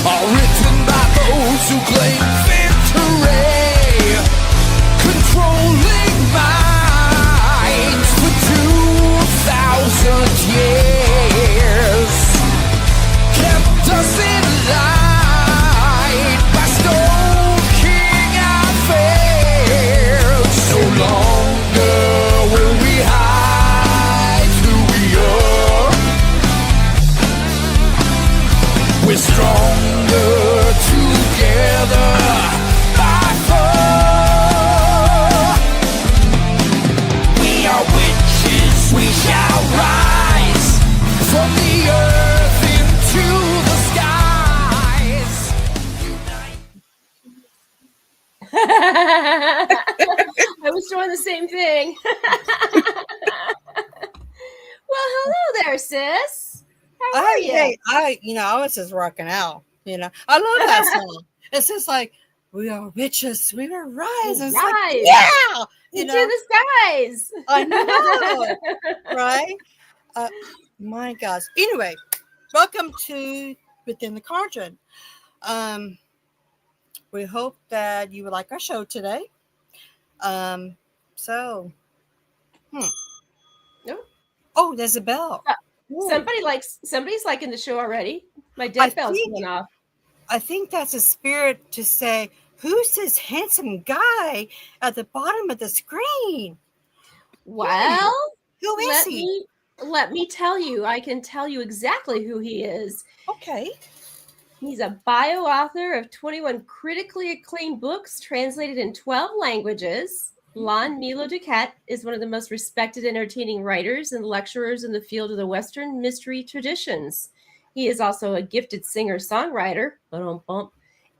are written by those who claim victory, controlling minds for 2,000 years, kept us in line by stoking our fears. No longer will we hide who we are. We're stronger together by far. We are witches, we shall rise from the earth into the skies. I was doing the same thing. Well, hello there, sis. How are you? Hey, I was just rocking out. I love that song. It's just like, we are witches, we will rise. It's like, Rise. yeah, Into the skies. I know, right? My gosh. Anyway, welcome to Within the Cauldron. We hope that you would like our show today. No. Oh, there's a bell. Somebody's liking the show already. My dead bell's going off. I think that's a spirit to say, who's this handsome guy at the bottom of the screen? Well, who is he? Let me tell you. I can tell you exactly who he is. Okay. He's a bio author of 21 critically acclaimed books translated in 12 languages. Lon Milo DuQuette is one of the most respected entertaining writers and lecturers in the field of the Western mystery traditions. He is also a gifted singer-songwriter, and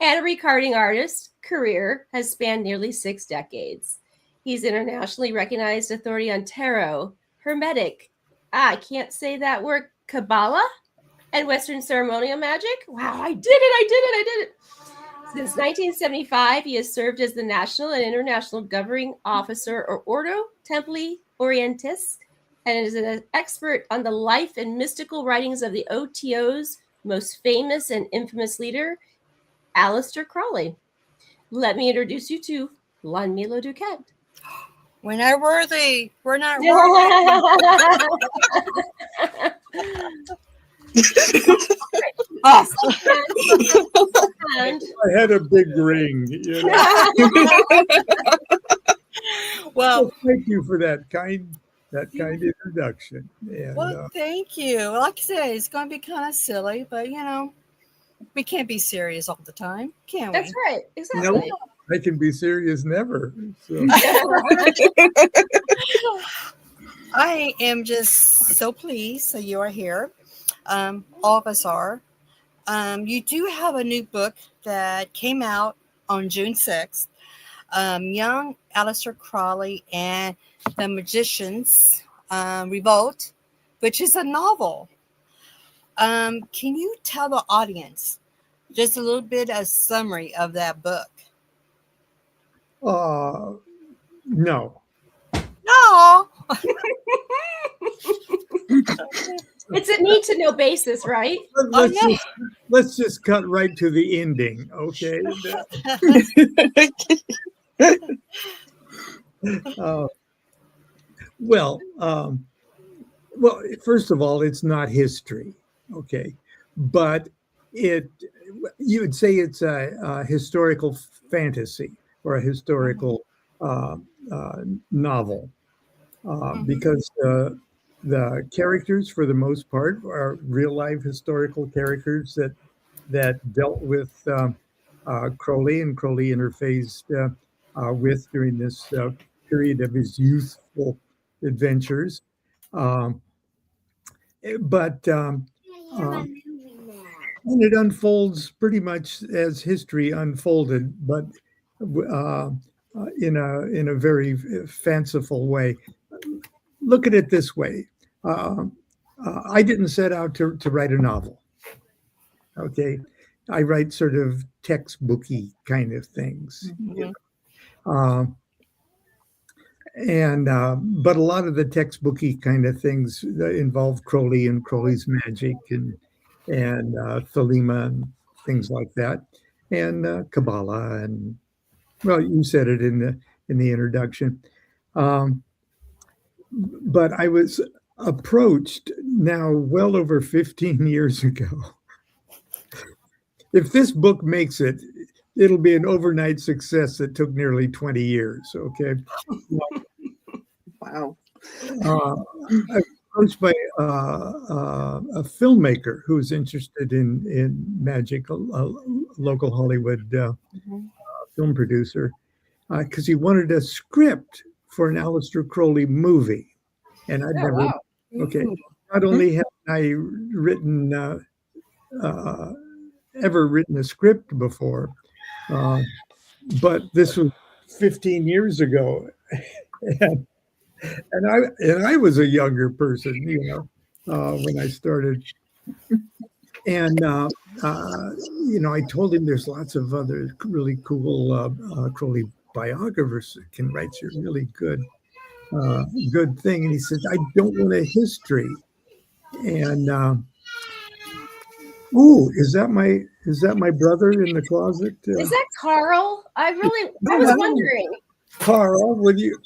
a recording artist. Career has spanned nearly 6 decades. He's internationally recognized authority on tarot, hermetic, I can't say that word, qabalah, and Western ceremonial magic. Wow, I did it. Since 1975, he has served as the national and international governing officer of Ordo Templi Orientis and is an expert on the life and mystical writings of the O.T.O.s most famous and infamous leader, Aleister Crowley. Let me introduce you to Lon Milo DuQuette. We're not worthy. We're not worthy. I And had a big ring. Well, thank you for that kind introduction. And, well, thank you. Like I said, it's going to be kind of silly, but we can't be serious all the time, can we? that's right. Exactly. Nope. I can be serious never. So. I am just so pleased that you are here. All of us are. You do have a new book that came out on June 6th. Young Aleister Crowley and the Magicians Revolt, which is a novel. Can you tell the audience just a little bit of summary of that book? No. No. It's a need to know basis, right? Let's just cut right to the ending, okay? Well, first of all, it's not history, okay? But you would say it's a historical fantasy or a historical novel because the characters, for the most part, are real-life historical characters that dealt with Crowley, and Crowley interfaced with during this period of his youthful adventures. And it unfolds pretty much as history unfolded, but in a very fanciful way. Look at it this way. I didn't set out to write a novel. Okay. I write sort of textbooky kind of things. Mm-hmm. But a lot of the textbooky kind of things involve Crowley and Crowley's magic and Thelema and things like that, and qabalah, and well, you said it in the introduction. But I was approached now well over 15 years ago. If this book makes it, it'll be an overnight success that took nearly 20 years. Okay. Wow. I was approached by a filmmaker who's interested in magic, a local Hollywood film producer, because he wanted a script for an Aleister Crowley movie. And I'd never, wow. okay, not only have I written, ever written a script before, but this was 15 years ago. And I was a younger person, you know, when I started. And, you know, I told him there's lots of other really cool Crowley biographers that can write you really good thing. And he says, I don't want a history. And, is that my brother in the closet? Is that Carl? I was wondering. Carl, would you?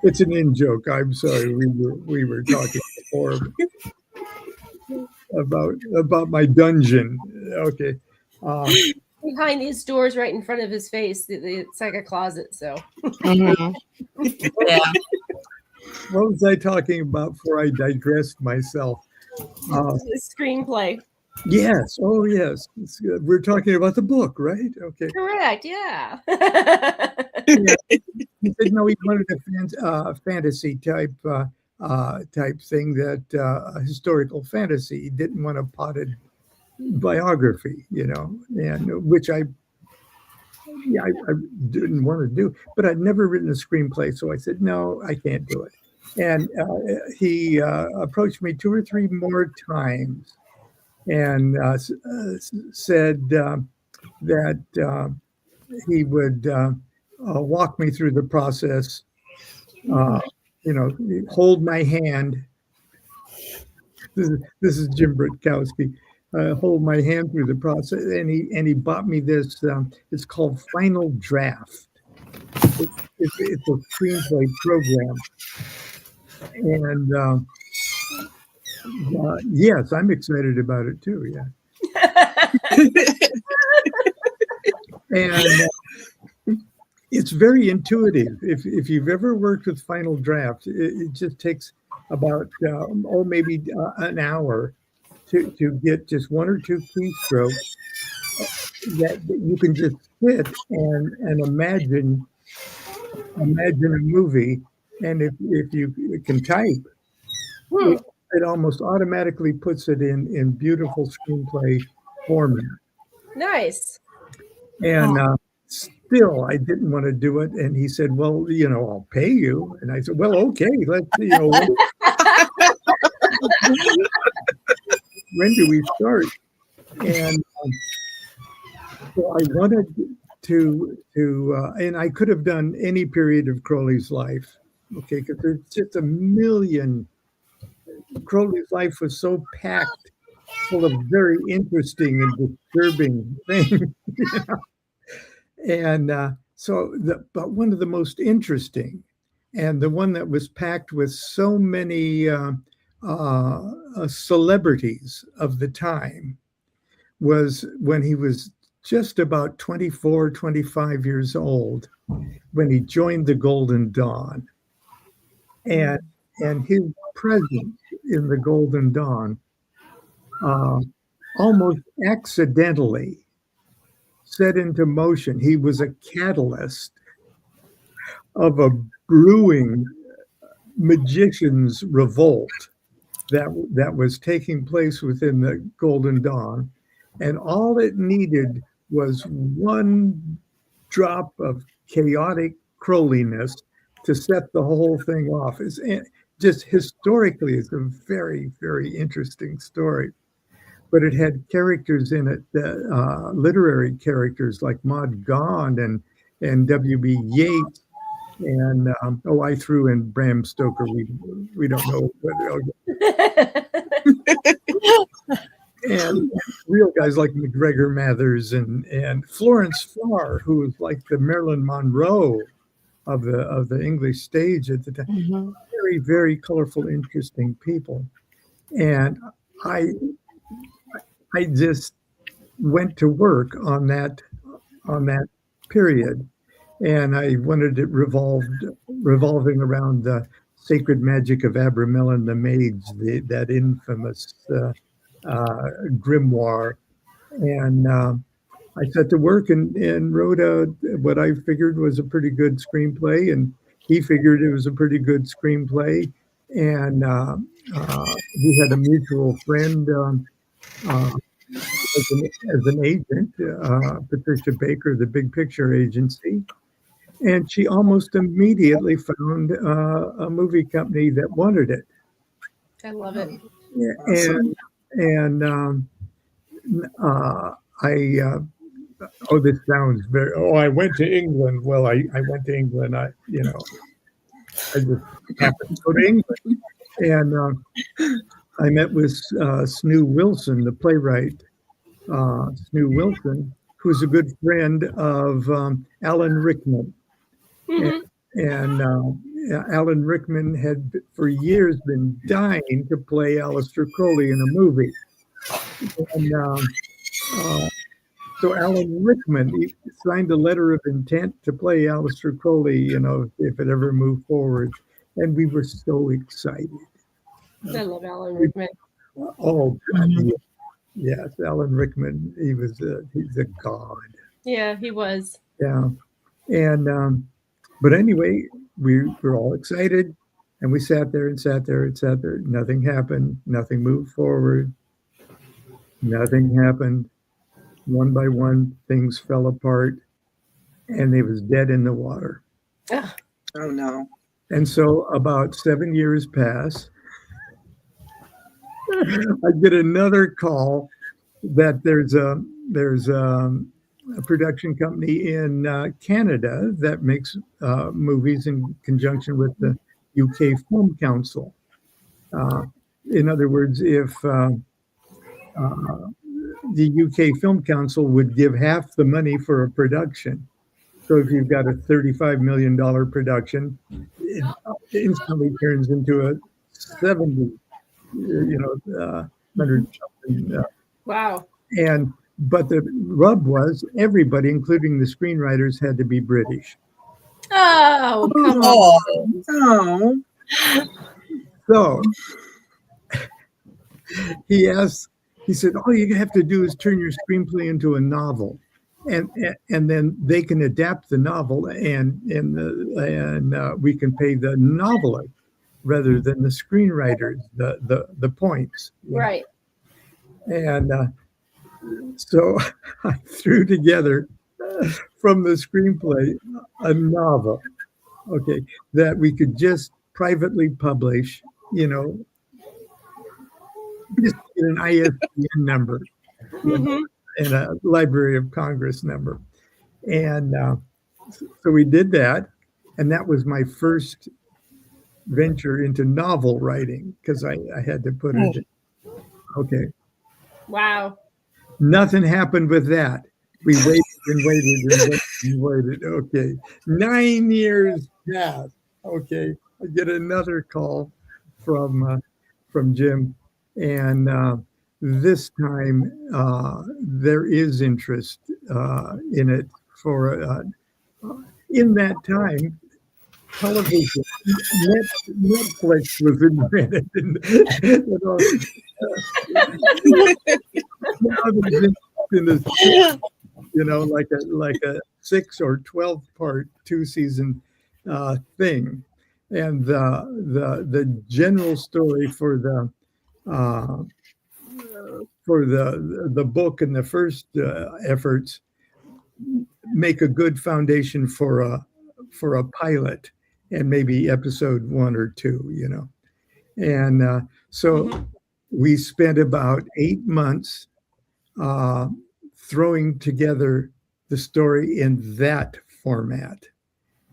It's an in joke. I'm sorry. We were talking before about my dungeon. Okay. Behind these doors, right in front of his face, it's like a closet. So. Yeah. What was I talking about before I digressed myself? The screenplay. Yes. Oh, yes. We're talking about the book, right? Okay. Correct. Yeah. He said no. He wanted a fantasy type thing, that a historical fantasy. He didn't want a potted biography, you know, and which I didn't want to do. But I'd never written a screenplay, so I said no, I can't do it. And he approached me 2 or 3 more times and said that he would walk me through the process, you know, hold my hand. This is Jim Britkowski. Hold my hand through the process, and he bought me this. It's called Final Draft. It's a screenplay program, and yes, I'm excited about it too. Yeah, and it's very intuitive. If you've ever worked with Final Draft, it just takes about maybe an hour to get just 1 or 2 keystrokes that you can just sit and imagine a movie. And if you can type, it almost automatically puts it in beautiful screenplay format. Nice. And still, I didn't want to do it. And he said, well, you know, I'll pay you. And I said, well, okay, let's, you know, when do we start? And so I wanted to and I could have done any period of Crowley's life, okay, because there's just a million. Crowley's life was so packed full of very interesting and disturbing things. You know? And but one of the most interesting, and the one that was packed with so many celebrities of the time, was when he was just about 24, 25 years old, when he joined the Golden Dawn. And his presence in the Golden Dawn almost accidentally set into motion. He was a catalyst of a brewing magician's revolt that was taking place within the Golden Dawn. And all it needed was one drop of chaotic Crowleyness to set the whole thing off. Just historically, it's a very, very interesting story. But it had characters in it, literary characters like Maud Gonne and W.B. Yeats, and I threw in Bram Stoker. We don't know. and real guys like McGregor Mathers and Florence Farr, who was like the Marilyn Monroe of the English stage at the time. Mm-hmm. Very, very colorful, interesting people. And I just went to work on that period, and I wanted it revolving around the sacred magic of Abramelin the Mage, that infamous grimoire. And I set to work and wrote what I figured was a pretty good screenplay, and he figured it was a pretty good screenplay. And we had a mutual friend as an agent, Patricia Baker, the Big Picture Agency. And she almost immediately found a movie company that wanted it. I love it. And this sounds very. Oh, I went to England. Well, I went to England. I just happened to go to England, and I met with Snoo Wilson, the playwright. Snoo Wilson, who's a good friend of Alan Rickman. And Alan Rickman had for years been dying to play Aleister Crowley in a movie. And so Alan Rickman, he signed a letter of intent to play Aleister Crowley, if it ever moved forward. And we were so excited. I love Alan Rickman. Oh, God. Yes, Alan Rickman, he's a god. Yeah, he was. Yeah. And but anyway, we were all excited, and we sat there. Nothing happened. Nothing moved forward. Nothing happened. One by one, things fell apart, and it was dead in the water. Ugh. Oh, no. And so about 7 years pass. I get another call that there's a production company in Canada that makes movies in conjunction with the UK Film Council. In other words, if the UK Film Council would give half the money for a production. So if you've got a $35 million production, it instantly turns into a 70, 100 something. Wow. But the rub was everybody, including the screenwriters, had to be British. Oh, come on. Oh. So he said, all you have to do is turn your screenplay into a novel. And then they can adapt the novel, and we can pay the novelist rather than the screenwriters the points. Right. And so I threw together from the screenplay a novel, okay, that we could just privately publish, just get an ISBN number. And a Library of Congress number. And so we did that. And that was my first venture into novel writing, because I had to put it in. Okay. Wow. Nothing happened with that. We waited and waited and waited and waited. Okay. 9 years passed. Okay. I get another call from Jim. And this time, there is interest in it. In that time, television, Netflix was invented. Now there's interest in this, like a 6 or 12 part 2-season thing, and the general story for the book and the first efforts make a good foundation for a pilot and maybe episode 1 or 2, and so we spent about 8 months throwing together the story in that format,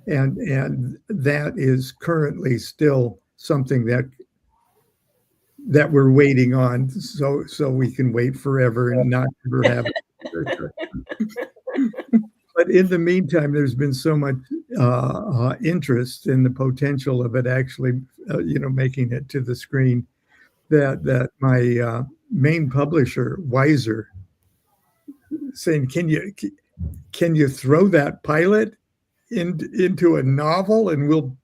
and that is currently still something that that we're waiting on, so we can wait forever and not ever have it. But in the meantime, there's been so much interest in the potential of it actually, making it to the screen that my main publisher, Weiser, saying, "Can you throw that pilot into a novel, and we'll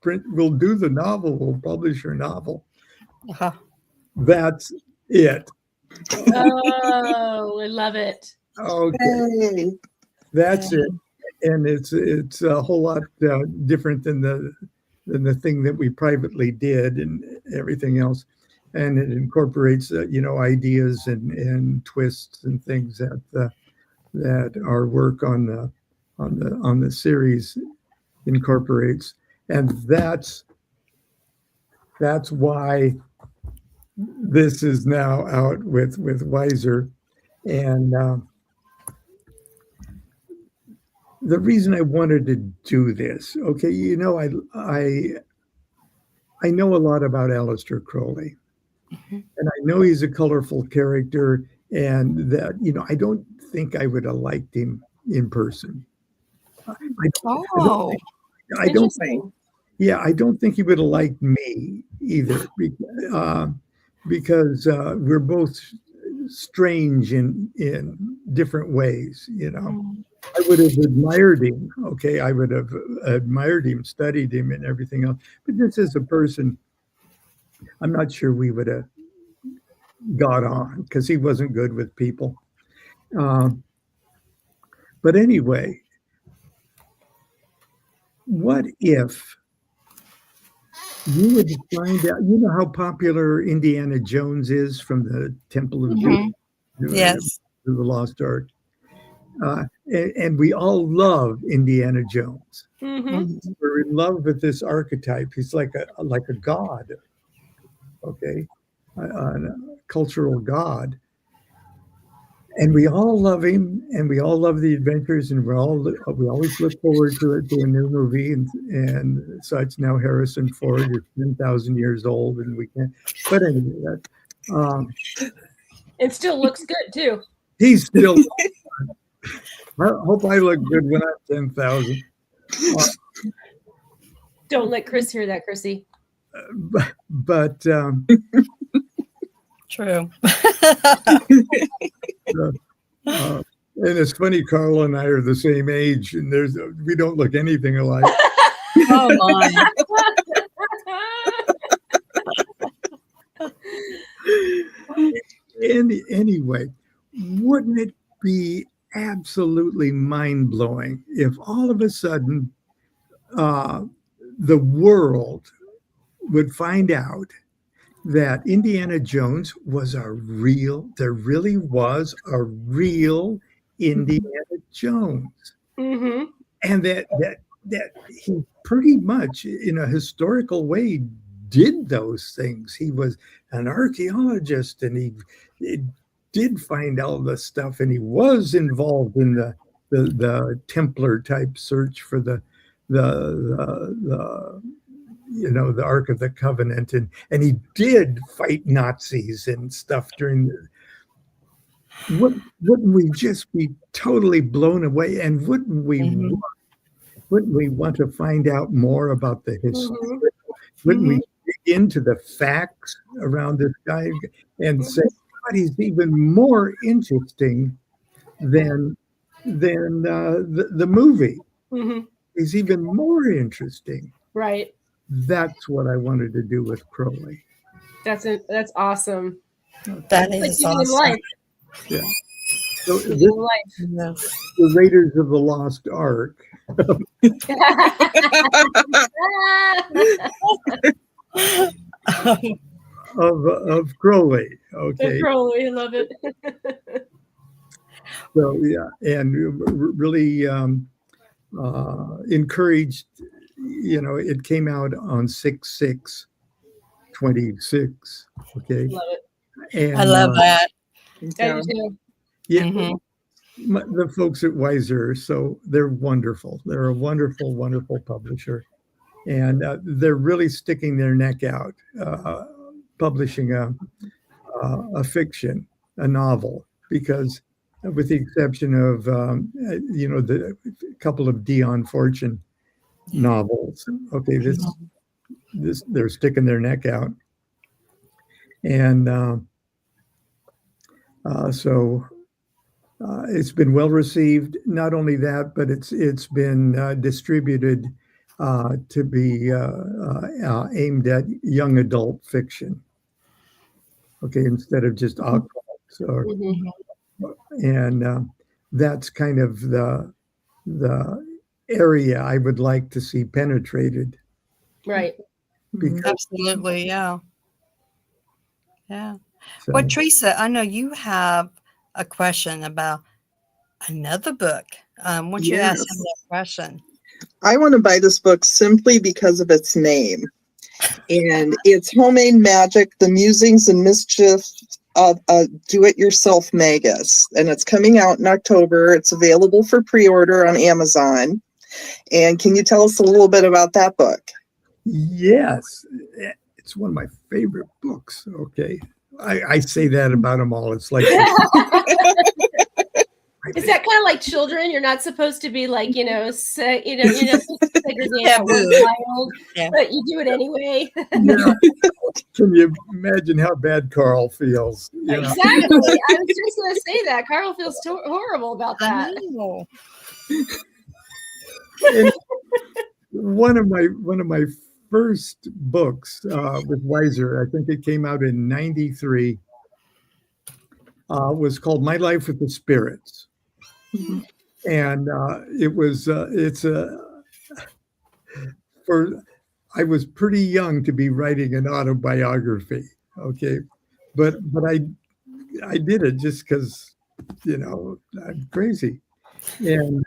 do the novel, we'll publish your novel." Uh-huh. That's it. Oh, I love it. Okay, that's it, and it's a whole lot different than the thing that we privately did and everything else, and it incorporates ideas and twists and things that our work on the series incorporates, and that's why this is now out with Weiser. And the reason I wanted to do this, okay, I know a lot about Aleister Crowley, and I know he's a colorful character, and that I don't think I would have liked him in person. I don't think. Yeah, I don't think he would have liked me either, because we're both strange in different ways. I would have admired him. Okay, I would have admired him, studied him, and everything else. But just as a person, I'm not sure we would have got on, because he wasn't good with people. But anyway, what if you would find out, how popular Indiana Jones is from the Temple of Doom, Yes, to the Lost Ark. And we all love Indiana Jones. Mm-hmm. We're in love with this archetype. He's like a god, okay, a cultural god. And we all love him, and we all love the adventures, and we always look forward to a new movie and such. Now Harrison Ford is 10,000 years old, and we can't. But anyway, It still looks good too. he's still. I hope I look good when I'm 10,000. Don't let Chris hear that, Chrissy. But true. and it's funny, Carl and I are the same age, and we don't look anything alike. Oh my. Anyway, wouldn't it be absolutely mind-blowing if all of a sudden the world would find out that Indiana Jones was there really was a real Indiana Jones. Mm-hmm. And that he pretty much, in a historical way, did those things. He was an archaeologist, and he did find all the stuff, and he was involved in the Templar type search for the Ark of the Covenant, and he did fight Nazis and stuff during wouldn't we just be totally blown away? And wouldn't we want to find out more about the history? Wouldn't we dig into the facts around this guy and say, God, he's even more interesting than the movie. Mm-hmm. He's even more interesting. Right. That's what I wanted to do with Crowley. That's awesome. That is awesome. Life. Yeah. So Life. Yes. the Raiders of the Lost Ark of Crowley. Okay. Crowley, I love it. So yeah, and really encouraged. It came out on 6/6/26. Okay. Love it. And I love that. I do too. yeah. The folks at Weiser, so they're wonderful. They're a wonderful, wonderful publisher, and they're really sticking their neck out, publishing a fiction, a novel, because with the exception of the couple of Dion Fortune novels, okay, this they're sticking their neck out, and so it's been well received. Not only that, but it's been distributed to be aimed at young adult fiction. Okay, instead of just adults, and that's kind of the area I would like to see penetrated. Right. Absolutely, yeah. So, Well, Teresa, I know you have a question about another book. Won't you ask him that question? I want to buy this book simply because of its name. And it's Homemade Magic, The Musings and Mischief of a Do-It-Yourself Magus. And it's coming out in October. It's available for pre-order on Amazon. And can you tell us a little bit about that book? yes, it's one of my favorite books. Okay, I say that about them all. It's like Is that kind of like children? You're not supposed to be like, you're not supposed to segregate one child, but you do it anyway. Yeah. Can you imagine how bad Carl feels? Exactly. I was just going to say that. Carl feels horrible about that. And one of my first books with Weiser, I think it came out in '93, was called My Life with the Spirits. And I was pretty young to be writing an autobiography, okay, but I did it just because I'm crazy, and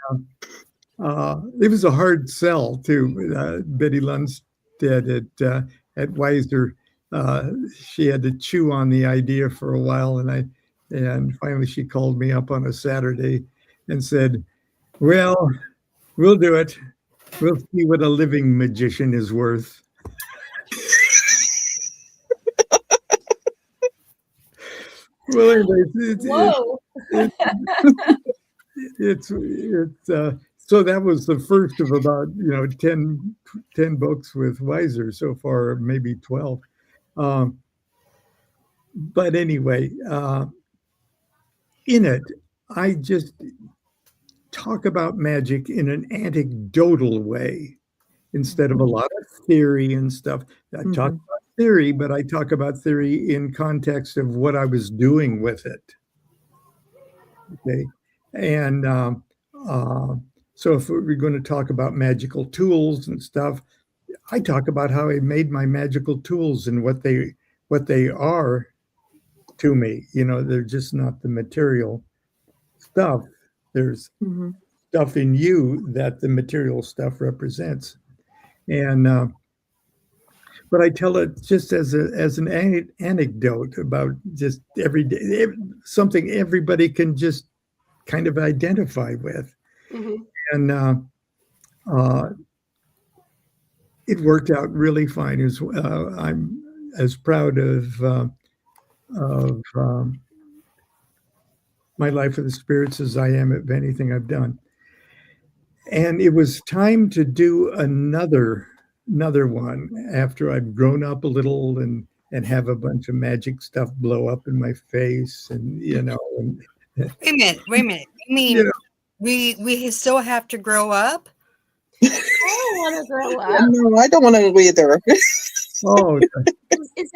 it was a hard sell too. Betty Lundstedt at Weiser, she had to chew on the idea for a while, and finally she called me up on a Saturday and said, "Well, we'll do it. We'll see what a living magician is worth." Well, anyway, so that was the first of about 10 books with Weiser so far, maybe 12. But anyway, in it, I just talk about magic in an anecdotal way instead of a lot of theory and stuff. I talk about theory, but I talk about theory in context of what I was doing with it. Okay. And so if we're going to talk about magical tools and stuff, I talk about how I made my magical tools and what they are to me. They're just not the material stuff. There's stuff in you that the material stuff represents. And but I tell it just as an anecdote about just every day, something everybody can just kind of identify with. And it worked out really fine. I'm as proud of My Life with the Spirits as I am of anything I've done. And it was time to do another one after I'd grown up a little and have a bunch of magic stuff blow up in my face, and Wait a minute. You mean we still have to grow up? I don't want to grow up. No, I don't want to either. Oh, is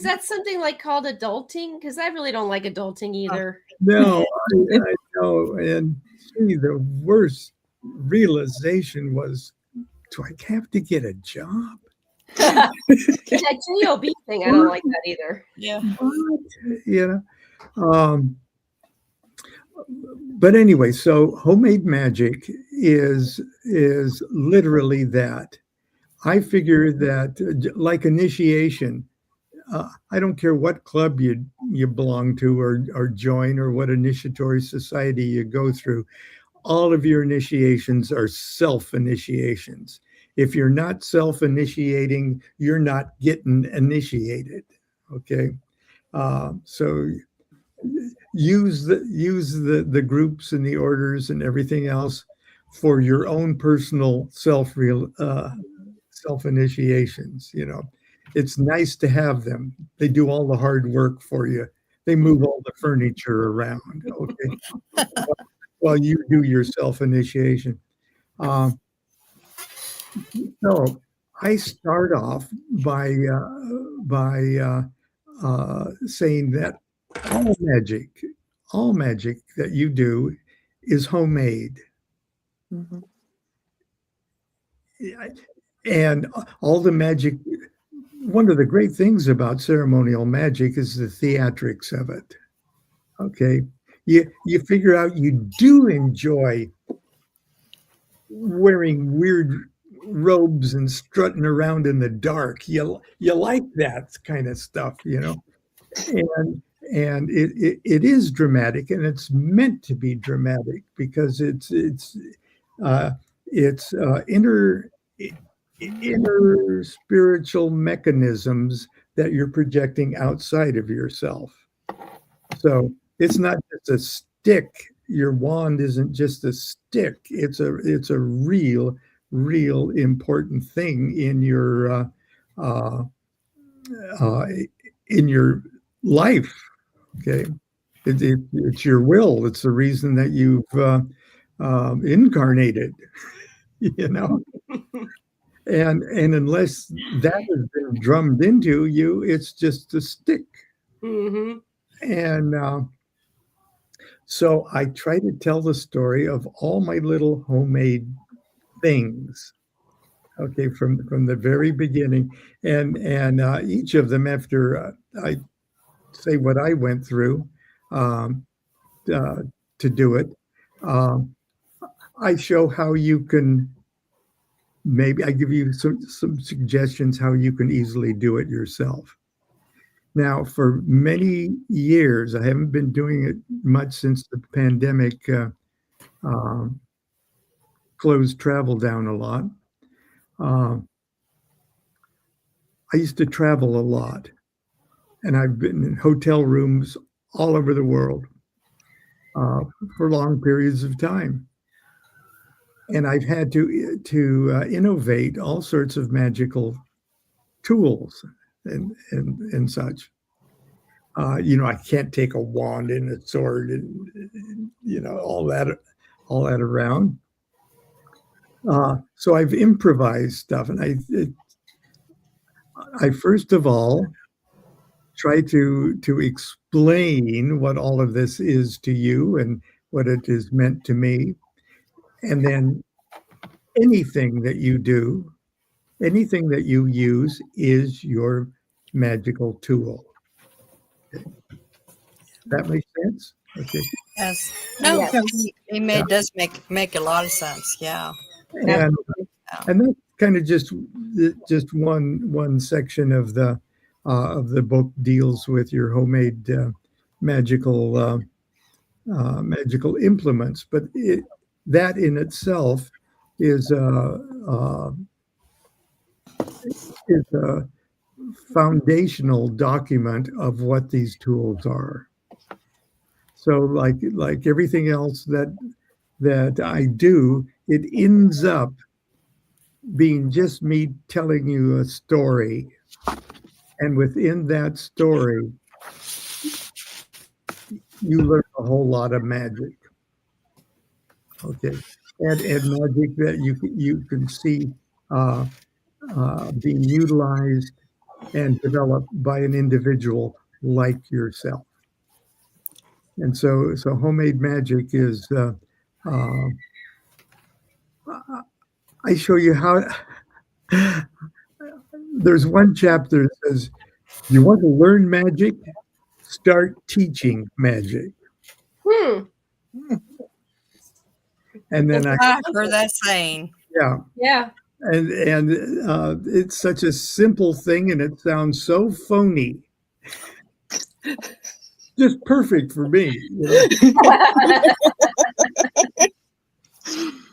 that something like called adulting? Because I really don't like adulting either. no, I know. And the worst realization was, do I have to get a job? That job thing, I don't like that either. Yeah. But anyway, so homemade magic is literally that. I figure that like initiation, I don't care what club you belong to or join, or what initiatory society you go through. All of your initiations are self-initiations. If you're not self-initiating, you're not getting initiated. Okay. So use the groups and the orders and everything else for your own personal self initiations. It's nice to have them. They do all the hard work for you. They move all the furniture around. Okay, while you do your self initiation. So I start off by saying that all magic that you do is homemade. Mhm. And all the magic, one of the great things about ceremonial magic is the theatrics of it. Okay. You figure out you do enjoy wearing weird robes and strutting around in the dark. You like that kind of stuff, and it is dramatic, and it's meant to be dramatic because it's inner spiritual mechanisms that you're projecting outside of yourself. So it's not just a stick. Your wand isn't just a stick. It's a real important thing in your life. Okay, it's your will. It's the reason that you've incarnated. And unless that has been drummed into you, it's just a stick. Mm-hmm. And so I try to tell the story of all my little homemade things. Okay, from the very beginning, and each of them, after I say what I went through to do it, I show how you can. Maybe I give you some suggestions how you can easily do it yourself. Now, for many years, I haven't been doing it much since the pandemic closed travel down a lot. I used to travel a lot, and I've been in hotel rooms all over the world for long periods of time. And I've had to innovate all sorts of magical tools and such. I can't take a wand and a sword and all that around. So I've improvised stuff, and I first of all try to explain what all of this is to you and what it is meant to me. And then anything that you do, anything that you use is your magical tool. Okay. That makes sense? Okay. Yes. No, Yes. it does make a lot of sense. Yeah. And that's kind of just one section of the book deals with your homemade magical implements, but that in itself is a foundational document of what these tools are. So like everything else that I do, it ends up being just me telling you a story, and within that story you learn a whole lot of magic. Okay, and magic that you can see being utilized and developed by an individual like yourself. And so homemade magic is I show you how. There's one chapter that says, "You want to learn magic? Start teaching magic." And then I've heard that saying. Yeah. And it's such a simple thing, and it sounds so phony. Just perfect for me.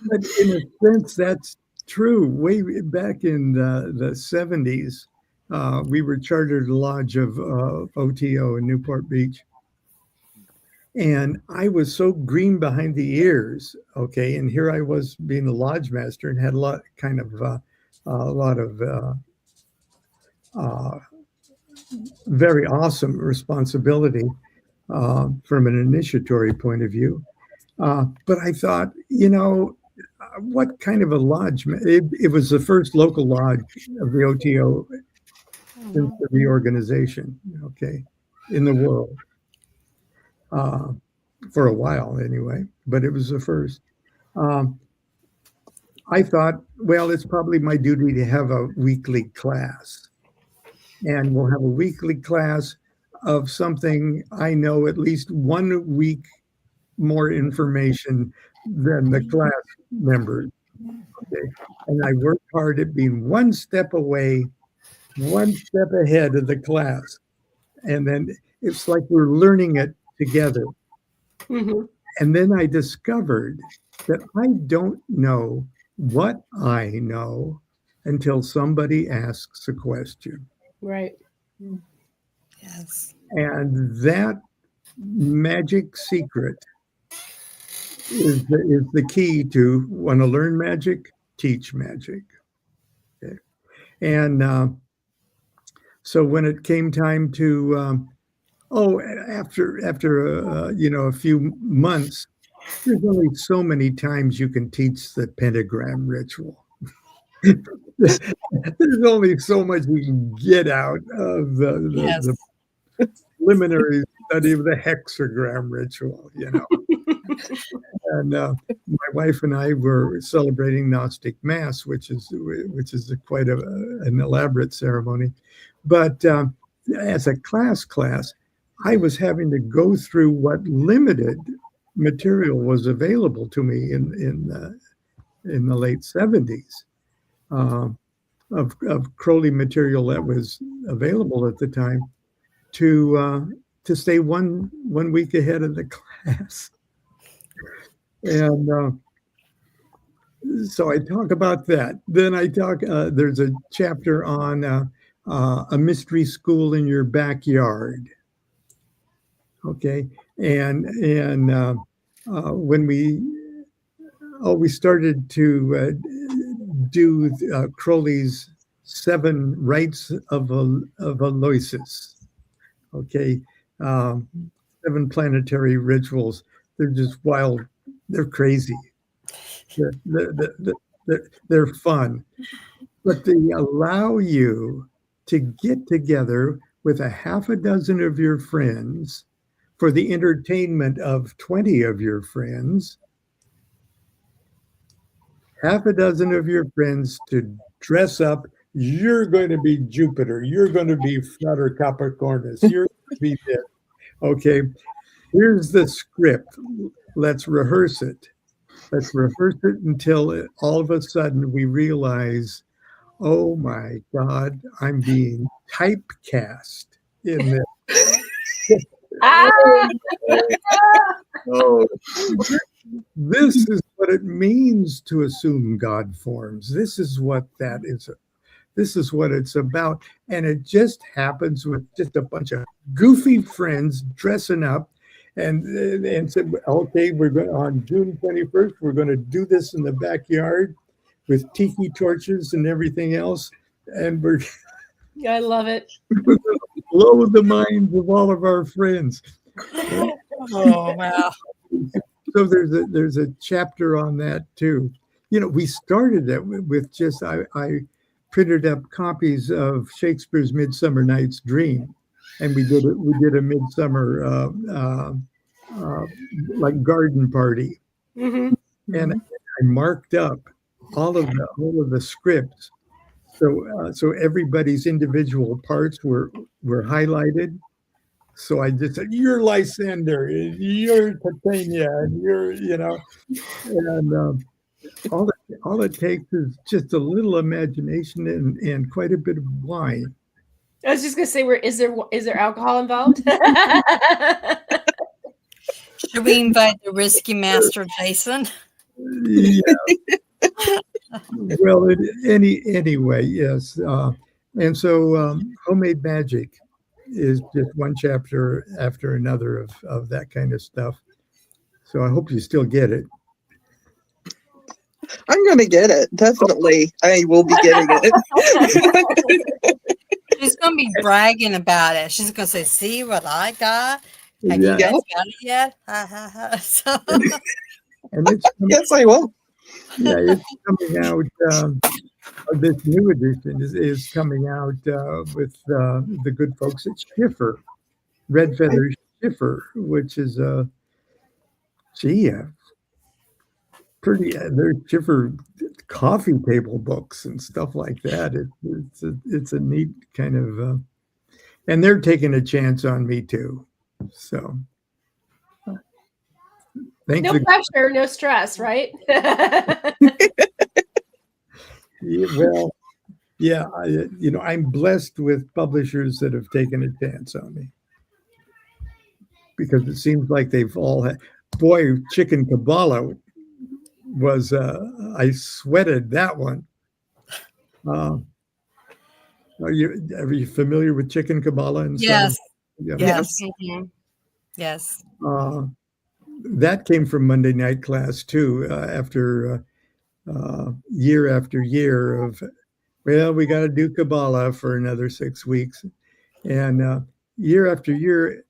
But in a sense, that's true. Way back in the 70s, We were chartered lodge of O.T.O. in Newport Beach. And I was so green behind the ears, okay, and here I was being a lodge master and had a lot of very awesome responsibility from an initiatory point of view. But I thought, what kind of a lodge? It was the first local lodge of the O.T.O. since the reorganization, okay, in the world. For a while anyway, but it was the first. I thought, well, it's probably my duty to have a weekly class. And we'll have a weekly class of something I know at least 1 week more information than the class members. Okay? And I worked hard at being 1 step away, 1 step ahead of the class. And then it's like we're learning it together. Mm-hmm. And then I discovered that I don't know what I know until somebody asks a question. Right. Yes. And that magic secret is the key to want to learn magic, teach magic. Okay. And so when it came time to after a few months, there's only so many times you can teach the pentagram ritual. There's only so much you can get out of the preliminary study of the hexagram ritual, And my wife and I were celebrating Gnostic Mass, which is quite an elaborate ceremony. But as a class, I was having to go through what limited material was available to me in the late 70s of Crowley material that was available at the time to stay one week ahead of the class. And so I talk about that. Then I talk. There's a chapter on a mystery school in your backyard. Okay, and when we started to do Crowley's 7 rites of Aloysius. Okay, 7 planetary rituals. They're just wild. They're crazy. They're fun, but they allow you to get together with a half a dozen of your friends for the entertainment of 20 of your friends, half a dozen of your friends to dress up. You're going to be Jupiter. You're going to be Frater Capricornus. You're going to be this. Okay, here's the script. Let's rehearse it. Let's rehearse it until all of a sudden we realize, oh my God, I'm being typecast in this. Oh, this is what it means to assume God forms. This is what that is. This is what it's about. And it just happens with just a bunch of goofy friends dressing up and said, okay, we're going on June 21st, we're going to do this in the backyard with tiki torches and everything else. And I love it. We're going to blow the minds of all of our friends. Oh, wow. So there's a chapter on that too. We started that with just I printed up copies of Shakespeare's Midsummer Night's Dream, and we did a midsummer like garden party, Mm-hmm. and I marked up all of the scripts, so everybody's individual parts were highlighted. So I just said, you're Lysander, you're Titania, and you're, and all it takes is just a little imagination and quite a bit of wine. I was just gonna say, is there alcohol involved? Should we invite the Risky Master, Jason? Yeah. Well, anyway, yes. And so homemade magic is just one chapter after another of that kind of stuff. So I hope you still get it. I'm going to get it. Definitely. I will be getting it. She's gonna be bragging about it. She's gonna say, "See what I got? Have you Yeah. guys got it yet?" Ha ha ha. So, And it's Yes, I will. yeah, it's coming out. This new edition is coming out with the good folks at Schiffer, Red Feather Schiffer, which is pretty. They're Schiffer coffee table books and stuff like that. It's a neat kind of, and they're taking a chance on me too. So, thank No you. pressure, no stress, right? Well, yeah, I'm blessed with publishers that have taken a chance on me because it seems like they've all had. Boy, Chicken Qabalah was I sweated that one. Are you familiar with Chicken Qabalah? And yes, yeah. yes, mhm. Yes. That came from Monday night class too. After year after year of, well, we got to do Qabalah for another 6 weeks, and year after year,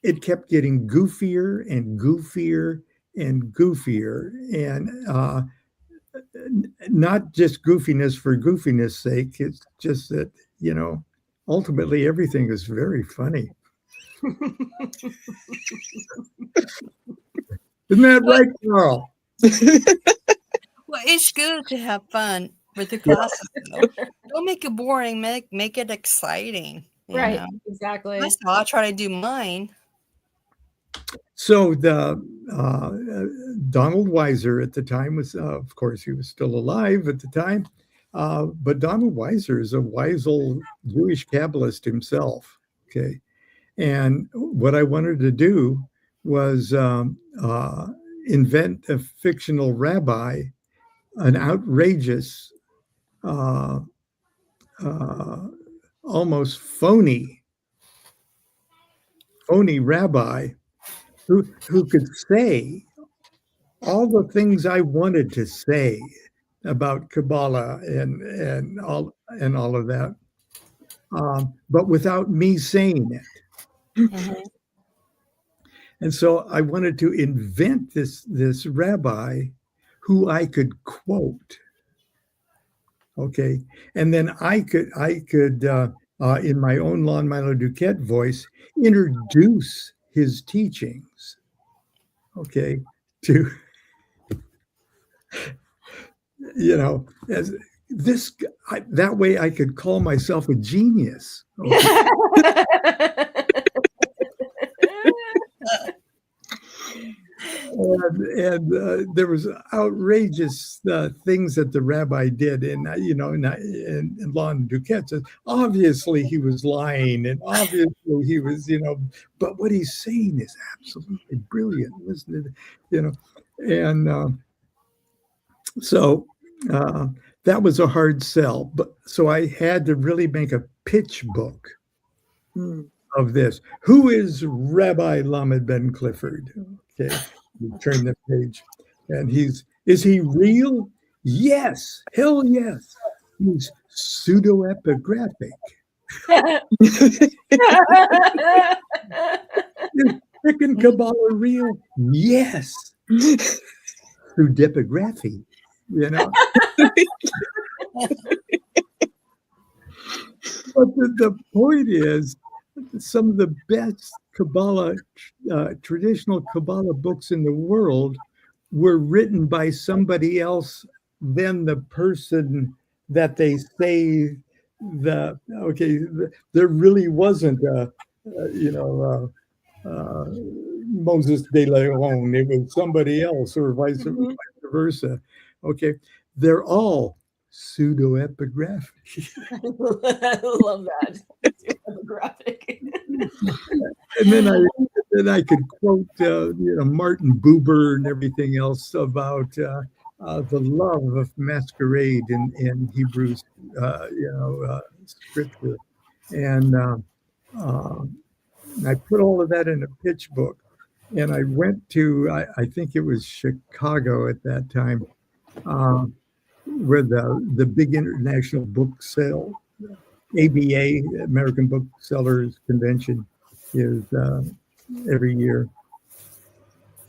it kept getting goofier and goofier and goofier, and not just goofiness for goofiness sake. It's just that, ultimately everything is very funny. Isn't that right, Carl? Well, it's good to have fun with the classes. Though. Don't make it boring. Make it exciting. you Right, know. exactly. That's how I try to do mine. So the Donald Weiser at the time was, of course, he was still alive at the time, but Donald Weiser is a wise old Jewish Kabbalist himself. Okay, and what I wanted to do was invent a fictional rabbi, an outrageous, almost phony rabbi who could say all the things I wanted to say about Kabbalah and all of that, but without me saying it. Mhm. And so I wanted to invent this rabbi who I could quote. Okay, and then I could in my own Lon Milo DuQuette voice introduce his teachings. Okay, to as this that way I could call myself a genius. Okay? And there was outrageous things that the rabbi did, and Lon DuQuette says obviously he was lying, and obviously he was, but what he's saying is absolutely brilliant, isn't it? And so that was a hard sell, but so I had to really make a pitch book of this. Who is Rabbi Lamed Ben Clifford? Okay. You turn the page, and is he real? Yes, hell yes. He's pseudo-epigraphic. Is Chicken Qabalah real? Yes. Through depography, But the point is, some of the best Kabbalah, traditional Kabbalah books in the world were written by somebody else than the person that they say there really wasn't Moses de Leon. It was somebody else, or vice versa. Okay, they're all pseudo-epigraphic. I love that. Epigraphic. And then I could quote Martin Buber and everything else about the love of masquerade in Hebrews scripture. And I put all of that in a pitch book. And I went to, I think it was Chicago at that time, where the big international book sale, ABA, American Booksellers Convention, is every year.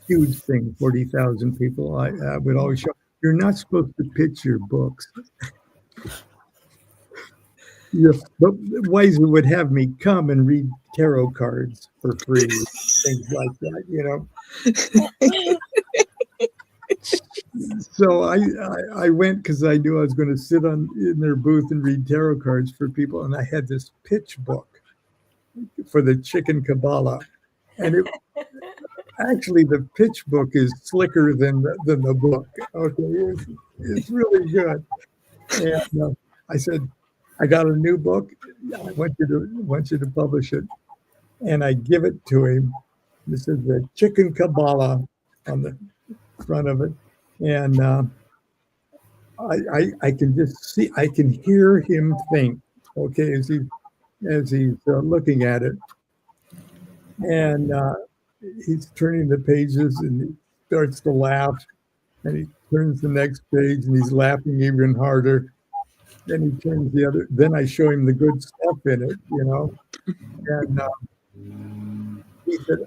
Huge thing, 40,000 people. I would always show, you're not supposed to pitch your books. Yeah, but Weiser would have me come and read tarot cards for free, things like that, you know. So I went because I knew I was going to sit in their booth and read tarot cards for people, and I had this pitch book for the chicken qabalah, and actually the pitch book is slicker than the book. Okay, it's really good. And I said, I got a new book. I want you to publish it. And I give it to him. This is the chicken qabalah on the front of it. And I can just see, I can hear him think, okay, as he's looking at it. And he's turning the pages and he starts to laugh. And he turns the next page and he's laughing even harder. Then he turns the other. Then I show him the good stuff in it, you know. And he said,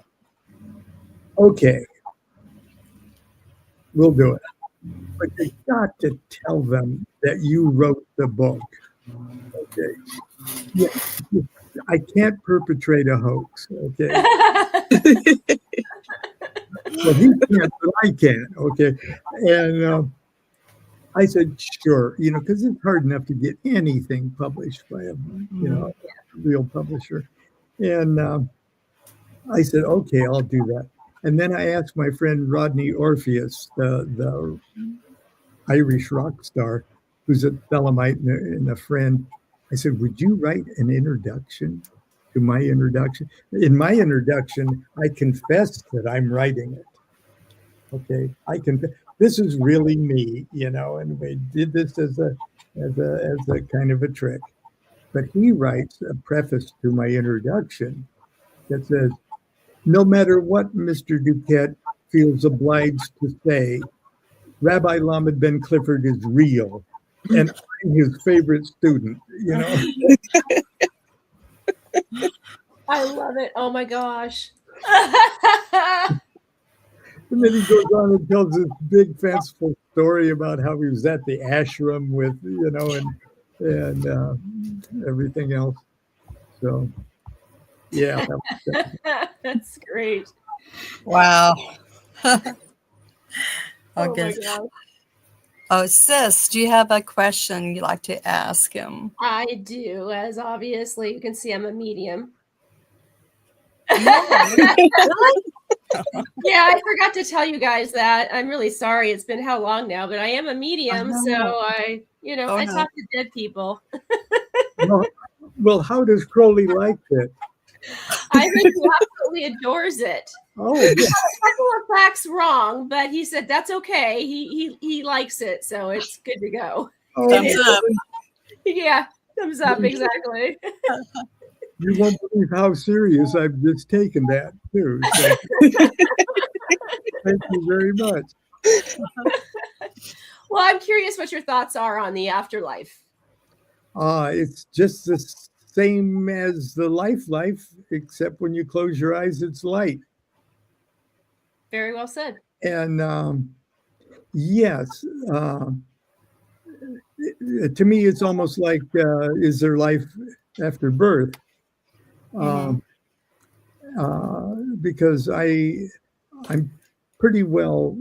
"Okay, we'll do it, but you got to tell them that you wrote the book." Okay. Yeah, I can't perpetrate a hoax. Okay. Well, he can't, but I can. Okay, and. I said, sure, you know, because it's hard enough to get anything published by a, real publisher. And I said, okay, I'll do that. And then I asked my friend Rodney Orpheus, the Irish rock star, who's a Thelemite and a friend. I said, would you write an introduction to my introduction? In my introduction, I confess that I'm writing it. Okay, I confess. This is really me, you know, and we did this as a kind of a trick. But he writes a preface to my introduction that says, no matter what Mr. DuQuette feels obliged to say, Rabbi Lamed Ben Clifford is real, and I'm his favorite student, you know. I love it. Oh my gosh. And then he goes on and tells this big fanciful story about how he was at the ashram with, you know, and everything else. So, yeah. That's great. Wow. Oh Okay. my gosh. Oh, sis, do you have a question you'd like to ask him? I do, as obviously you can see I'm a medium. Yeah, I forgot to tell you guys that. I'm really sorry. It's been how long now, but I am a medium, so I talk to dead people. Well, how does Crowley like it? I think he absolutely adores it. Oh, He had a couple of facts wrong, but he said that's okay. He likes it, so it's good to go. oh, Thumbs up. Yeah, thumbs up, exactly. You won't believe how serious I've just taken that, too. So. Thank you very much. Well, I'm curious what your thoughts are on the afterlife. It's just the same as the life, except when you close your eyes, it's light. Very well said. And yes, to me, it's almost like, is there life after birth? Because I'm pretty well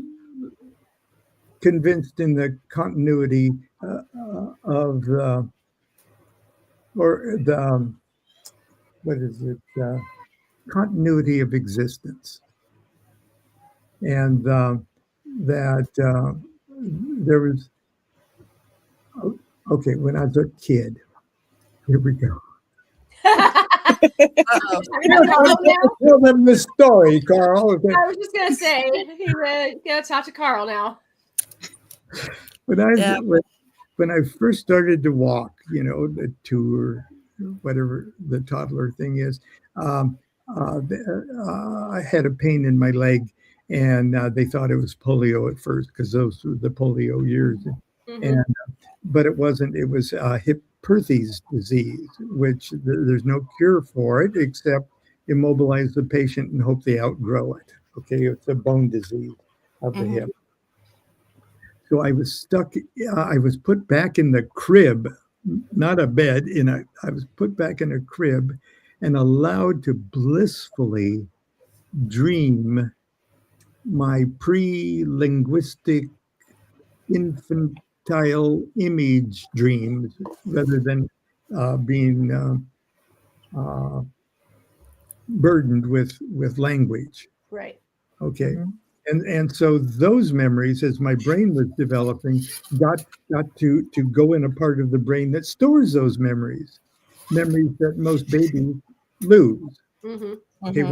convinced in the continuity of continuity of existence, and that there was when I was a kid. Here we go. Tell them the story, Carl. I was just gonna say, you're gonna talk to Carl now. When when I first started to walk, the 2 or whatever the toddler thing is, I had a pain in my leg, and they thought it was polio at first because those were the polio years. Mhm. And but it wasn't. It was Hip-Perthes disease, which there's no cure for it except immobilize the patient and hope they outgrow it. Okay, it's a bone disease of the hip. So I was stuck. I was put back in the crib, not a bed. I was put back in a crib, and allowed to blissfully dream my pre-linguistic infantile image dreams, rather than being burdened with language. Right. Okay. And so those memories, as my brain was developing, got to go in a part of the brain that stores those memories that most babies lose. Okay,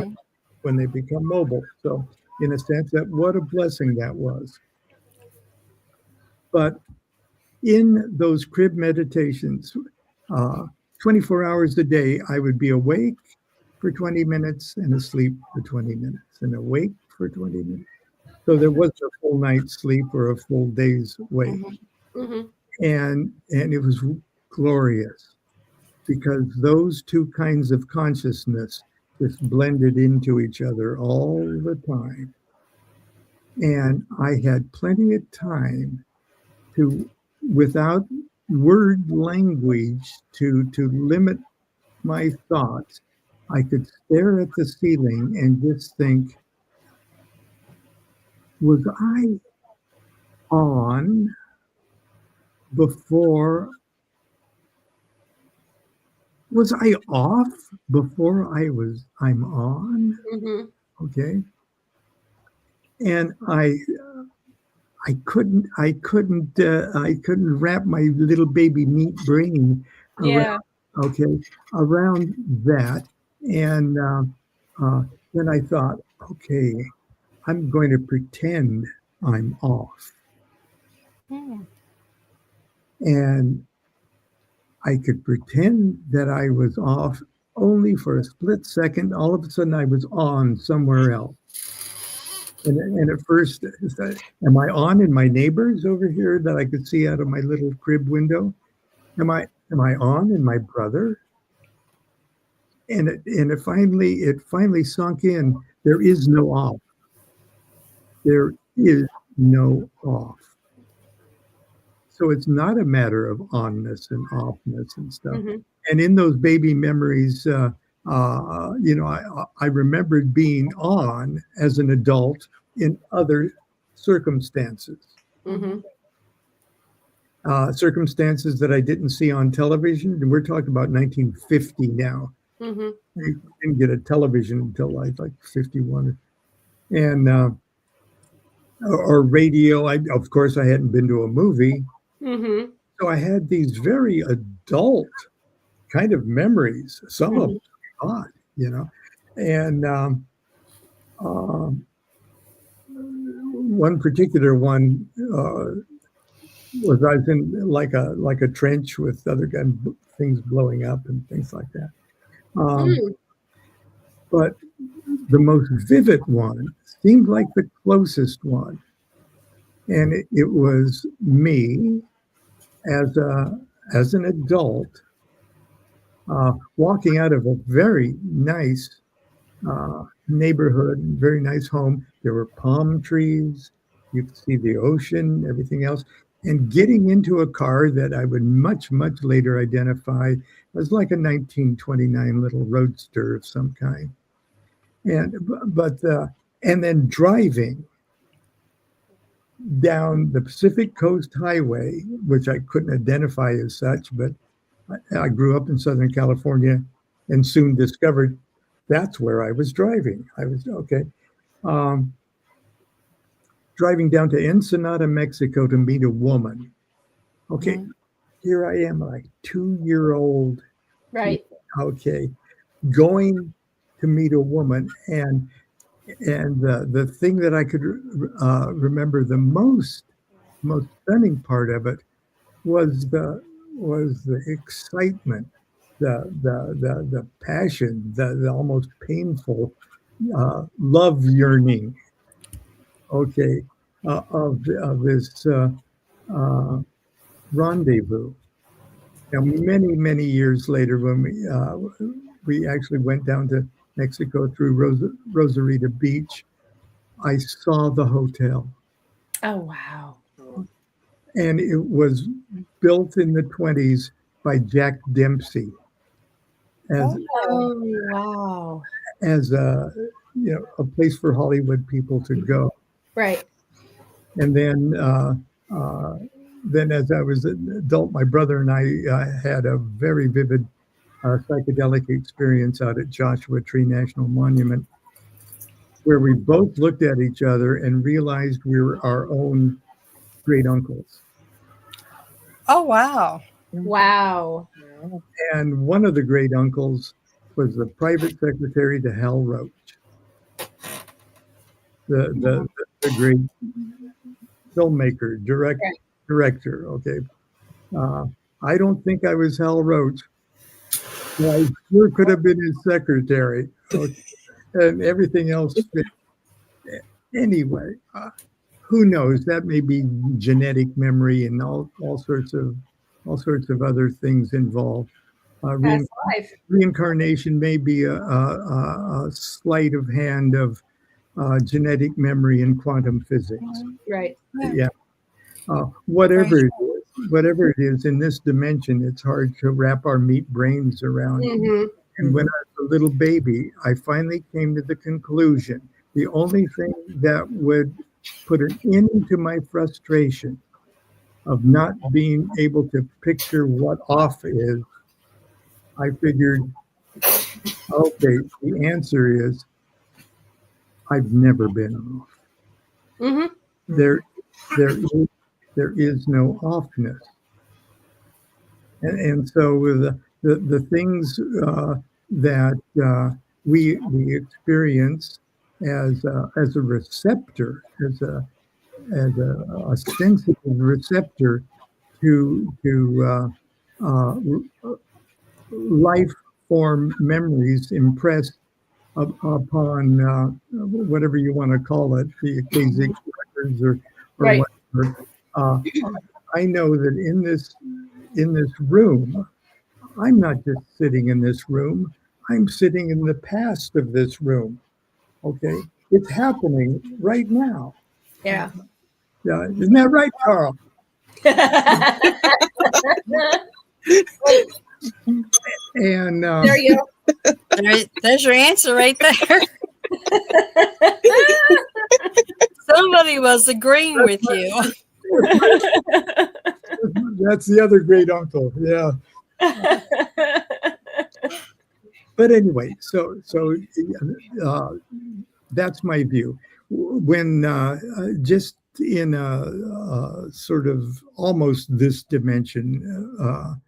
when they become mobile. So in a sense, that what a blessing that was. But in those crib meditations, 24 hours a day, I would be awake for 20 minutes and asleep for 20 minutes and awake for 20 minutes. So there was a full night's sleep or a full day's wake. And it was glorious because those two kinds of consciousness just blended into each other all the time. And I had plenty of time to, without word language, to limit my thoughts. I could stare at the ceiling and just think, was I on before? Was I off before I'm on? Okay. And I couldn't wrap my little baby meat brain around that. And then I thought, okay, I'm going to pretend I'm off. And I could pretend that I was off only for a split second. All of a sudden I was on somewhere else. And at first, am I on in my neighbors over here that I could see out of my little crib window? Am I on in my brother? And it finally sunk in. There is no off. There is no off. So it's not a matter of onness and offness and stuff. And in those baby memories, I remembered being on as an adult in other circumstances. Circumstances that I didn't see on television. And we're talking about 1950 now. I didn't get a television until I was like 51. And or radio. Of course, I hadn't been to a movie. So I had these very adult kind of memories, some of them odd, and one particular one was I was in like a trench with other things blowing up and things like that. But the most vivid one seemed like the closest one, and it was me as an adult walking out of a very nice neighborhood, very nice home. There were palm trees. You could see the ocean, everything else, and getting into a car that I would much, much later identify as like a 1929 little roadster of some kind. And then driving down the Pacific Coast Highway, which I couldn't identify as such, but I grew up in Southern California and soon discovered that's where I was driving. I was driving down to Ensenada, Mexico to meet a woman. Okay, here I am, like 2-year-old. Right. Okay, going to meet a woman, and the thing that I could remember the most stunning part of it was the excitement, the passion, the almost painful love yearning, okay, of this rendezvous. Now, many years later, when we actually went down to Mexico through Rosarita Beach, I saw the hotel, Oh, wow. and it was built in the 20s by Jack Dempsey as Oh, wow. as a a place for Hollywood people to go. Right. And then as I was an adult, my brother and I had a very vivid psychedelic experience out at Joshua Tree National Monument, where we both looked at each other and realized we were our own great uncles. Oh, wow. Wow. And one of the great uncles was the private secretary to Hal Roach, the great filmmaker, director. Okay, I don't think I was Hal Roach. I sure could have been his secretary, okay? And everything else fit. Anyway, who knows? That may be genetic memory and all sorts of other things involved. Past life. Reincarnation may be a sleight of hand of genetic memory and quantum physics. Right. Yeah. Whatever it is in this dimension, it's hard to wrap our meat brains around. Mm-hmm. And when I was a little baby, I finally came to the conclusion the only thing that would put an end to my frustration of not being able to picture what off is, I figured, okay, the answer is I've never been off. Mm-hmm. There is no offness. And so the things that we experience as a receptor, as a sensitive receptor to life form memories impressed upon whatever you want to call it, the Akashic records or Right. whatever. I know that in this room, I'm not just sitting in this room. I'm sitting in the past of this room. Okay, it's happening right now. Yeah. Yeah, isn't that right, Carl? And There you go. There's your answer right there. Somebody was agreeing with you. that's the other great uncle. Yeah. But anyway, so that's my view. When just in a sort of almost this dimension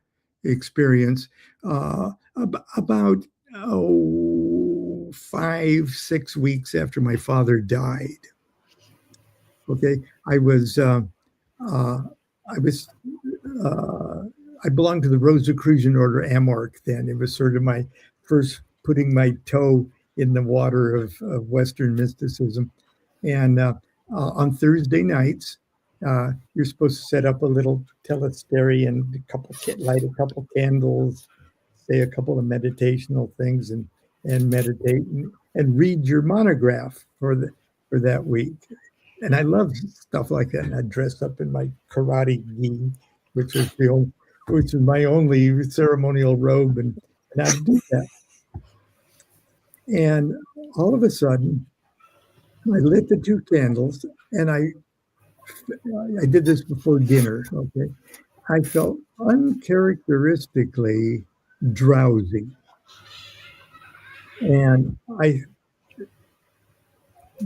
experience, about 5-6 weeks after my father died. Okay, I belonged to the Rosicrucian Order Amorc then. It was sort of my first putting my toe in the water of Western mysticism. And on Thursday nights, you're supposed to set up a little telestary and light a couple candles, say a couple of meditational things, and meditate and read your monograph for that week. And I love stuff like that. And I dress up in my karate gi, which is my only ceremonial robe, and I do that. And all of a sudden, I lit the 2 candles, and I did this before dinner. Okay, I felt uncharacteristically drowsy, and I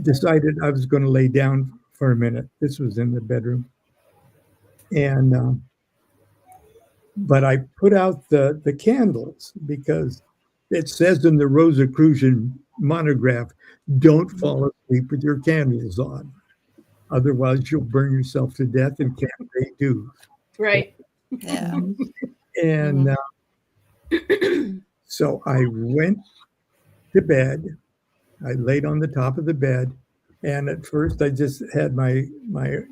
decided I was going to lay down for a minute. This was in the bedroom, and but I put out the candles because it says in the Rosicrucian monograph, don't fall asleep with your candles on. Otherwise, you'll burn yourself to death and can't pay dues. Right. Yeah. And so I went to bed. I laid on the top of the bed, and at first I just had my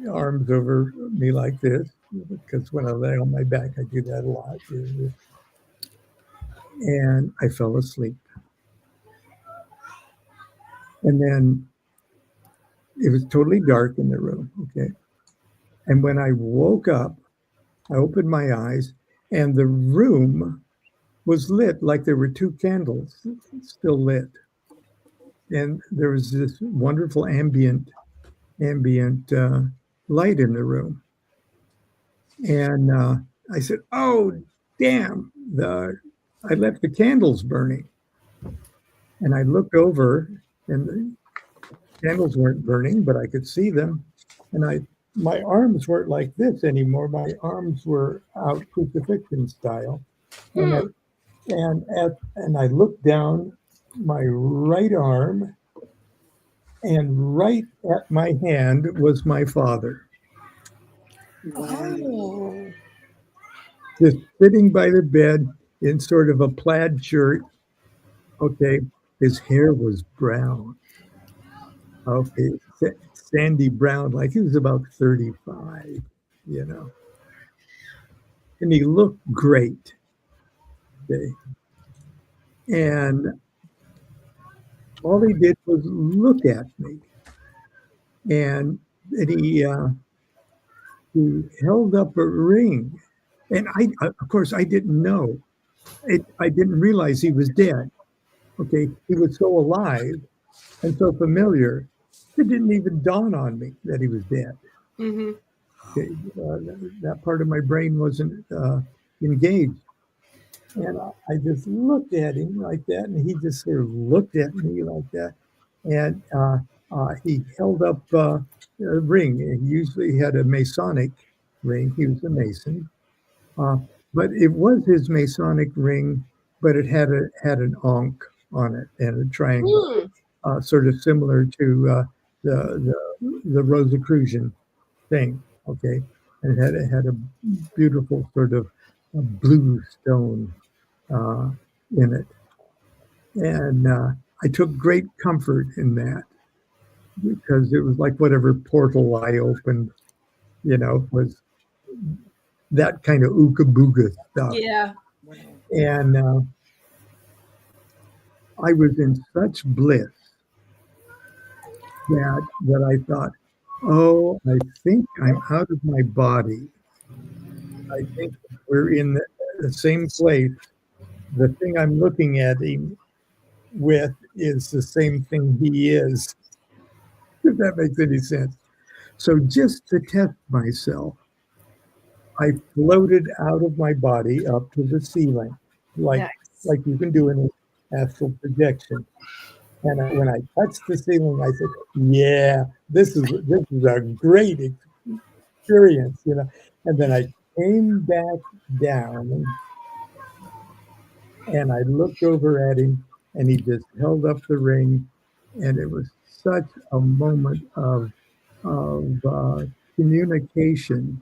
arms over me like this, because when I lay on my back, I do that a lot. And I fell asleep. And then it was totally dark in the room. Okay. And when I woke up, I opened my eyes, and the room was lit like there were two candles still lit. And there was this wonderful ambient light in the room. And I said, "Oh, damn! I left the candles burning." And I looked over, and the candles weren't burning, but I could see them. And my arms weren't like this anymore. My arms were out crucifixion style. And I looked down my right arm, and right at my hand was my father, Oh. just sitting by the bed in sort of a plaid shirt. Okay, his hair was brown. Okay, sandy brown, like he was about 35, you know. And he looked great. Okay. And all he did was look at me. And he held up a ring. And of course, I didn't know. I didn't realize he was dead. Okay, he was so alive and so familiar, it didn't even dawn on me that he was dead. Mm-hmm. Okay, that part of my brain wasn't engaged. And I just looked at him like that, and he just sort of looked at me like that. And he held up a ring. And usually he had a Masonic ring. He was a Mason. But it was his Masonic ring, but it had an ankh on it and a triangle, sort of similar to the Rosicrucian thing. Okay, and it had a beautiful sort of a blue stone in it, and I took great comfort in that, because it was like whatever portal I opened, was that kind of ooga booga stuff. Yeah. And I was in such bliss that I thought, oh, I think I'm out of my body. I think we're in the same place. The thing I'm looking at him with is the same thing he is, if that makes any sense. So just to test myself, I floated out of my body up to the ceiling, like you can do in an astral projection. And when I touched the ceiling, I said, "Yeah, this is a great experience," And then I came back down, and I looked over at him, and he just held up the ring, and it was such a moment of communication,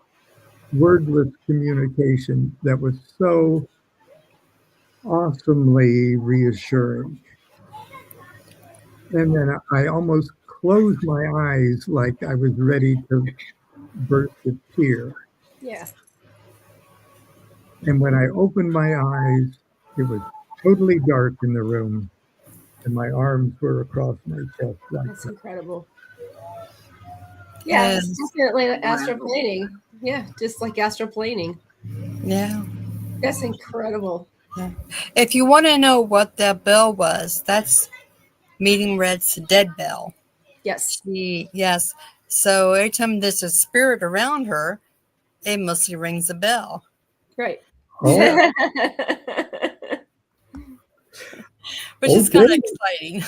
wordless communication, that was so awesomely reassuring. And then I almost closed my eyes like I was ready to burst a tear. Yeah. And when I opened my eyes, it was totally dark in the room, and my arms were across my chest. That's incredible. Yeah, it's definitely astroplaning. Yeah, just like astroplaning. Yeah. That's incredible. Yeah. If you want to know what that bell was, that's Meeting Red's dead bell. Yes. Yes. So every time there's a spirit around her, it mostly rings a bell. Right. Oh. Which is kind of exciting.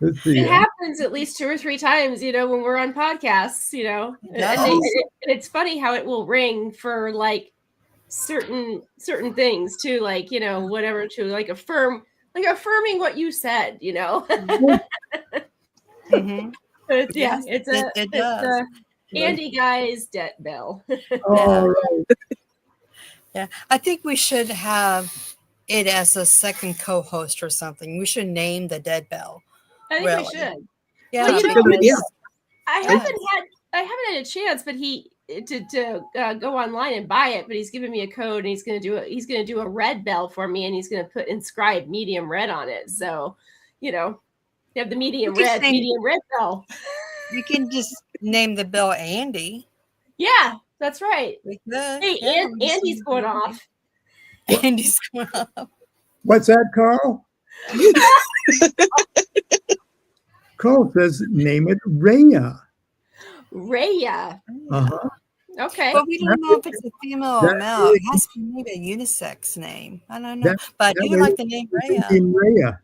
It happens at least 2 or 3 times, when we're on podcasts, and it's funny how it will ring for like certain things too, like, whatever, to like affirming what you said, Mm-hmm. It does. Andy Guy's debt bill. Oh, right. Yeah, I think we should have it as a second co-host or something. We should name the dead bell. I think we Really? should. Yeah, Well, you That's a know, good idea. I Yeah. haven't had a chance, but he to go online and buy it. But he's given me a code, and he's gonna do a red bell for me, and he's gonna put inscribed medium red on it. So, you have the medium red bell. You can just name the bell Andy. Yeah, that's right. We could. Hey, Yeah, Andy's going off. Andy's going off. What's that, Carl? Carl says, name it Rhea. Raya. Uh-huh. Okay. But we don't know if it's a female or that male. is- It has to be maybe a unisex name. I don't know. That- but I that do way- like the name Rhea. In Rhea.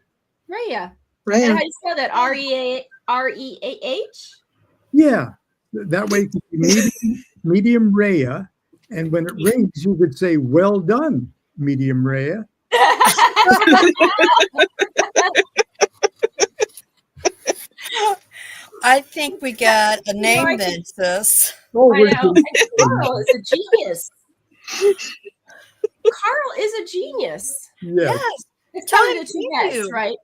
Raya. Right. And how do you spell that? Reah? Yeah. That way it could be medium Rhea. And when it rings, you could say, well done, medium Rhea. I think we got a name I then, sis. Oh, I we're know. doing- Carl is a genius. Carl is a genius. Yes. Yes. It's Tell probably him the two thank S, you. right?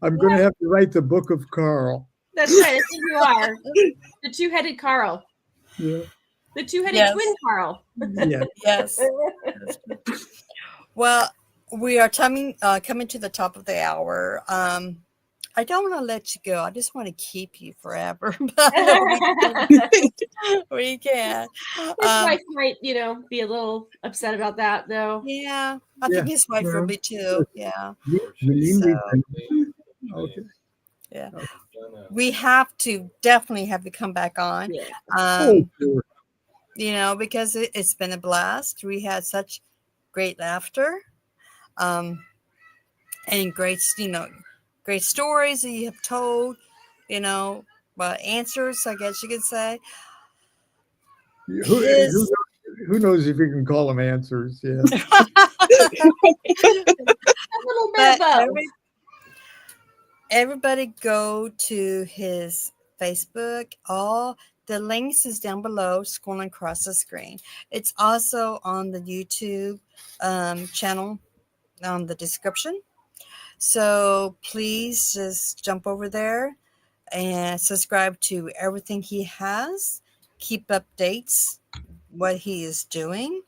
I'm going to have to write the book of Carl. That's right. I think you are. The two-headed Carl. Yeah. The two-headed Yes. twin Carl. Yeah. Yes. Well, we are coming to the top of the hour. I don't want to let you go. I just want to keep you forever. But we can. His wife might, be a little upset about that, though. Yeah, I think Yeah. his wife will be too. Yeah. You need me. Okay. We have to definitely have to come back on. Yeah. Oh, sure. Because it's been a blast. We had such great laughter, and great stories that you have told, answers, I guess you could say. Who knows if you can call them answers? Yeah. A little bit of both. Everybody go to his Facebook. All the links is down below, scrolling across the screen. It's also on the YouTube channel on the description. So please just jump over there and subscribe to everything he has. Keep updates what he is doing.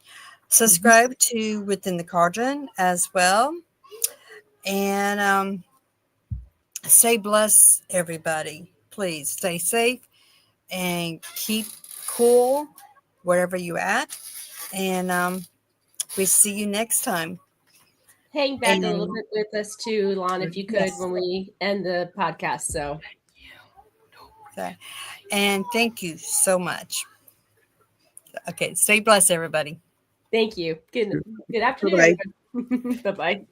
Subscribe to Within the Cauldron as well. And stay blessed, everybody. Please stay safe and keep cool wherever you're at. And we see you next time. Hang back a little bit with us too, Lon, if you could, Yes. when we end the podcast. So, Okay. And thank you so much. Okay, stay blessed, everybody. thank you. Good afternoon. Bye-bye.